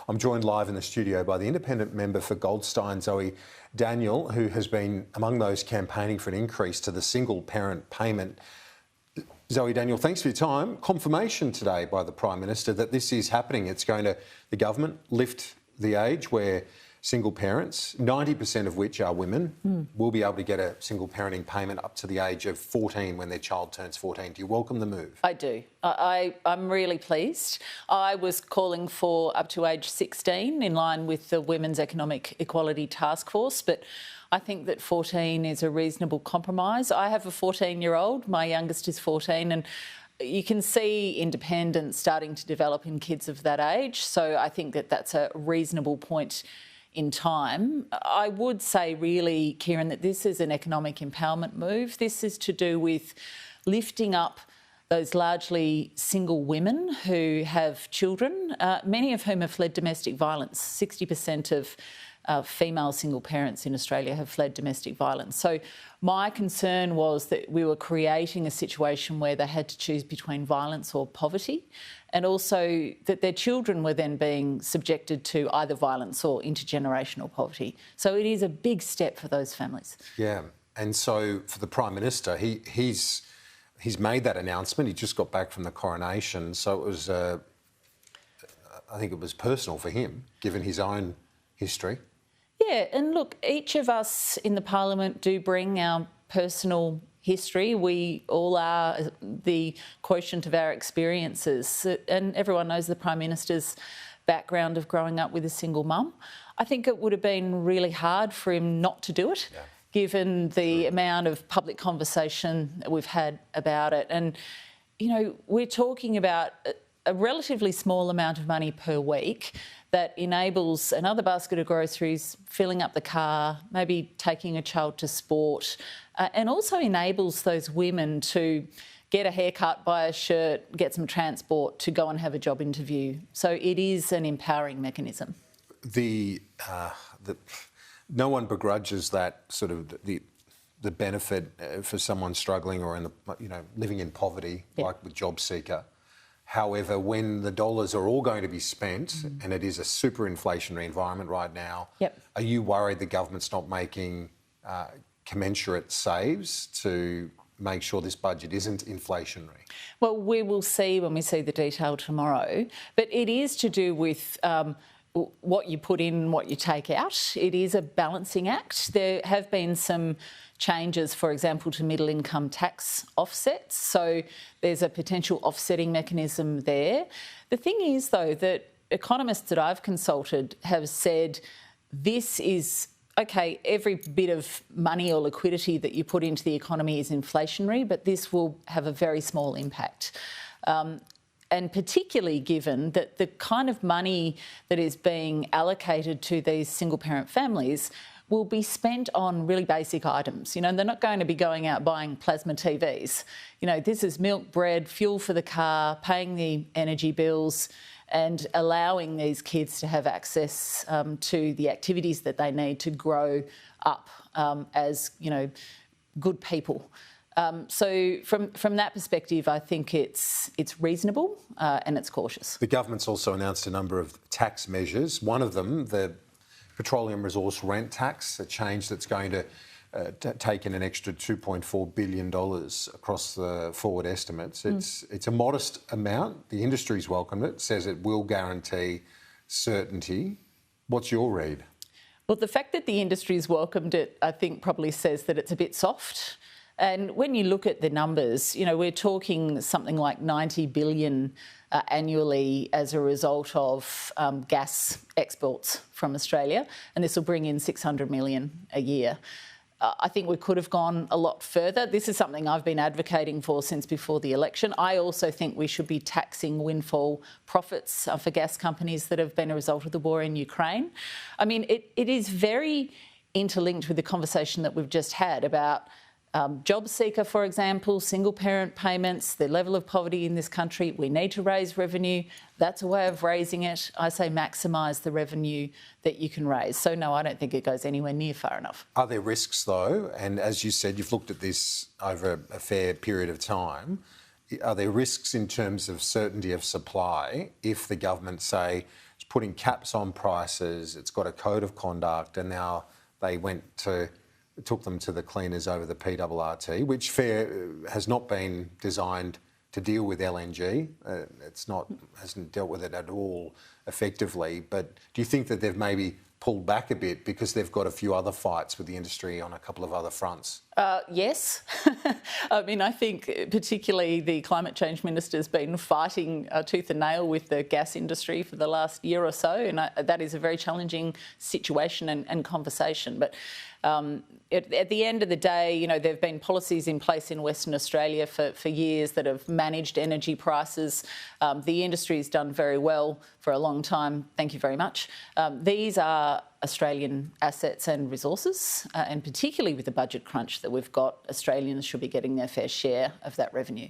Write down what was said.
I'm joined live in the studio by the independent member for Goldstein, Zoe Daniel, who has been among those campaigning for an increase to the single parent payment. Zoe Daniel, thanks for your time. Confirmation today by the Prime Minister that this is happening. It's going to, the government, lift the age where single parents, 90% of which are women, will be able to get a single parenting payment up to the age of 14 when their child turns 14. Do you welcome the move? I do. I'm really pleased. I was calling for up to age 16 in line with the Women's Economic Equality Task Force, but I think that 14 is a reasonable compromise. I have a 14-year-old, my youngest is 14, and you can see independence starting to develop in kids of that age, so I think that that's a reasonable point in time. I would say really, Kieran, that this is an economic empowerment move. This is to do with lifting up those largely single women who have children, many of whom have fled domestic violence. 60% of female single parents in Australia have fled domestic violence. So my concern was that we were creating a situation where they had to choose between violence or poverty, and also that their children were then being subjected to either violence or intergenerational poverty. So it is a big step for those families. Yeah, and so for the Prime Minister, he's made that announcement. He just got back from the coronation, so it was, I think it was personal for him, given his own history. Yeah, and look, each of us in the Parliament do bring our personal history. We all are the quotient of our experiences, and everyone knows the Prime Minister's background of growing up with a single mum. I think it would have been really hard for him not to do it, given the amount of public conversation that we've had about it. And, you know, we're talking about a relatively small amount of money per week that enables another basket of groceries, filling up the car, maybe taking a child to sport, and also enables those women to get a haircut, buy a shirt, get some transport to go and have a job interview. So it is an empowering mechanism. No one begrudges that sort of the benefit for someone struggling or living in poverty, like with JobSeeker. However, when the dollars are all going to be spent, and it is a super inflationary environment right now, are you worried the government's not making commensurate saves to make sure this budget isn't inflationary? Well, we will see when we see the detail tomorrow, but it is to do with what you put in, what you take out. It is a balancing act. There have been some changes, for example, to middle income tax offsets. So there's a potential offsetting mechanism there. The thing is, though, that economists that I've consulted have said this is, okay, every bit of money or liquidity that you put into the economy is inflationary, but this will have a very small impact. And particularly given that the kind of money that is being allocated to these single-parent families will be spent on really basic items. You know, they're not going to be going out buying plasma TVs. You know, this is milk, bread, fuel for the car, paying the energy bills, and allowing these kids to have access to the activities that they need to grow up as, you know, good people. So from that perspective, I think it's reasonable and it's cautious. The government's also announced a number of tax measures. One of them, the Petroleum Resource Rent Tax, a change that's going to take in an extra $2.4 billion across the forward estimates. It's a modest amount. The industry's welcomed it, says it will guarantee certainty. What's your read? Well, the fact that the industry's welcomed it, I think, probably says that it's a bit soft. And when you look at the numbers, you know, we're talking something like 90 billion annually as a result of gas exports from Australia, and this will bring in 600 million a year. I think we could have gone a lot further. This is something I've been advocating for since before the election. I also think we should be taxing windfall profits for gas companies that have been a result of the war in Ukraine. I mean, it is very interlinked with the conversation that we've just had about JobSeeker, for example, single-parent payments, the level of poverty in this country. We need to raise revenue. That's a way of raising it. I say maximise the revenue that you can raise. So, no, I don't think it goes anywhere near far enough. Are there risks, though? And as you said, you've looked at this over a fair period of time. Are there risks in terms of certainty of supply if the government, say, is putting caps on prices. It's got a code of conduct, and now they took them to the cleaners over the PRRT, which has not been designed to deal with LNG. Hasn't dealt with it at all effectively. But do you think that they've maybe pulled back a bit because they've got a few other fights with the industry on a couple of other fronts? Yes. I mean, I think particularly the climate change minister's been fighting tooth and nail with the gas industry for the last year or so, and that is a very challenging situation and conversation. But at the end of the day, you know, there have been policies in place in Western Australia for years that have managed energy prices. The industry has done very well for a long time. Thank you very much. These are Australian assets and resources, and particularly with the budget crunch that we've got, Australians should be getting their fair share of that revenue.